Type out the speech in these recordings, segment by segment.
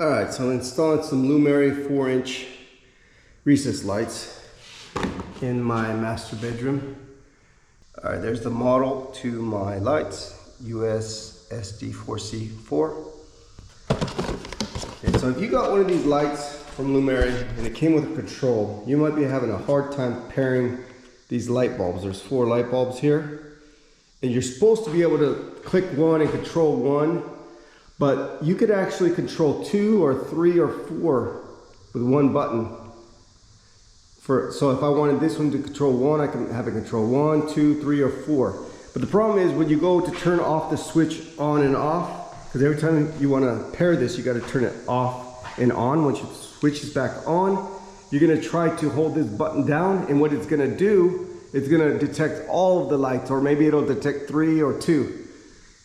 Alright, so I'm installing some Lumary 4-inch recessed lights in my master bedroom. Alright, there's the model to my lights, US SD4C4. Okay, so if you got one of these lights from Lumary and it came with a control, you might be having a hard time pairing these light bulbs. There's 4 light bulbs here, and you're supposed to be able to click one and control one, but you could actually control 2 or 3 or 4 with one button. So if I wanted this one to control 1, I can have it control 1, 2, 3, or 4. But the problem is when you go to turn off the switch on and off, because every time you want to pair this, you got to turn it off and on. Once you switch this back on, you're going to try to hold this button down, and what it's going to do, it's going to detect all of the lights, or maybe it'll detect 3 or 2.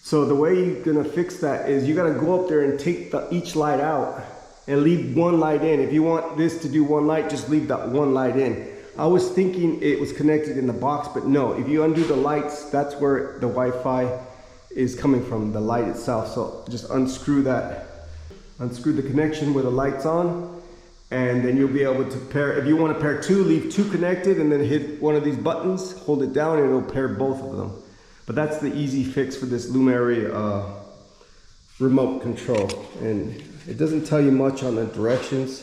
So the way you're gonna fix that is you gotta go up there and take each light out and leave one light in. If you want this to do one light, just leave that one light in. I was thinking it was connected in the box, but no. If you undo the lights, that's where the Wi-Fi is coming from, the light itself. So just unscrew that. Unscrew the connection where the light's on, and then you'll be able to pair. If you want to pair 2, leave 2 connected and then hit one of these buttons, hold it down, and it'll pair both of them. But that's the easy fix for this Lumary remote control. And it doesn't tell you much on the directions.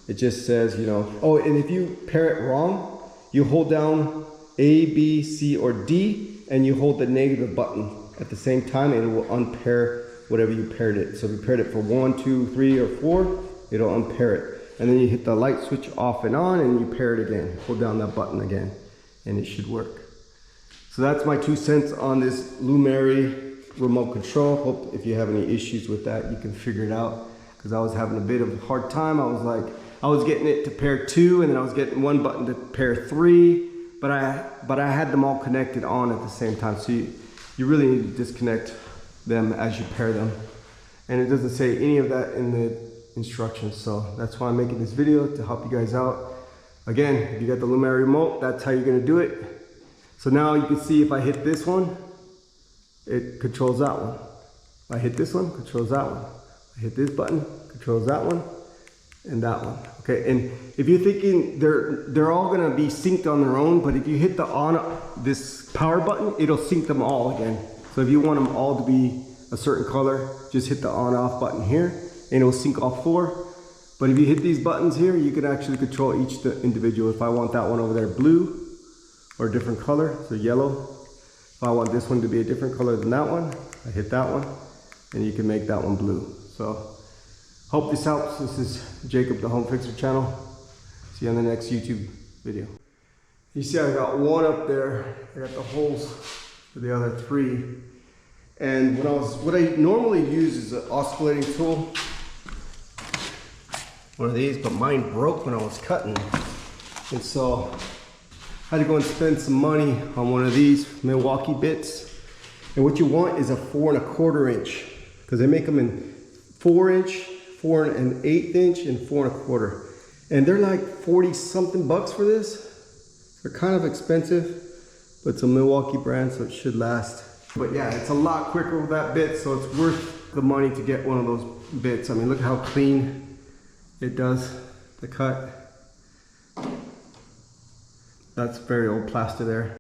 It just says, you know, oh, and if you pair it wrong, you hold down A, B, C, or D, and you hold the negative button at the same time, and it will unpair whatever you paired it. So if you paired it for 1, 2, 3, or 4, it'll unpair it. And then you hit the light switch off and on, and you pair it again. Hold down that button again, and it should work. So that's my 2 cents on this Lumary remote control. Hope if you have any issues with that, you can figure it out. Because I was having a bit of a hard time. I was getting it to pair 2, and then I was getting one button to pair 3, but I had them all connected on at the same time. So you really need to disconnect them as you pair them. And it doesn't say any of that in the instructions. So that's why I'm making this video, to help you guys out. Again, if you got the Lumary remote, that's how you're gonna do it. So now you can see if I hit this one, it controls that one. If I hit this one, controls that one. I hit this button, controls that one, and that one. Okay, and if you're thinking they're all gonna be synced on their own, but if you hit the on, this power button, it'll sync them all again. So if you want them all to be a certain color, just hit the on off button here, and it will sync all 4. But if you hit these buttons here, you can actually control each individual. If I want that one over there blue, or a different color, so yellow. If I want this one to be a different color than that one, I hit that one, and you can make that one blue. So, hope this helps. This is Jacob, the Home Fixer channel. See you on the next YouTube video. You see I got one up there. I got the holes for the other 3. And what I normally use is an oscillating tool. One of these, but mine broke when I was cutting. And so, I had to go and spend some money on one of these Milwaukee bits. And what you want is a 4 1/4 inch, because they make them in 4 inch, 4 1/8 inch, and 4 1/4. And they're like 40 something bucks for this. They're kind of expensive, but it's a Milwaukee brand, so it should last. But yeah, it's a lot quicker with that bit, so it's worth the money to get one of those bits. I mean, look how clean it does the cut. That's very old plaster there.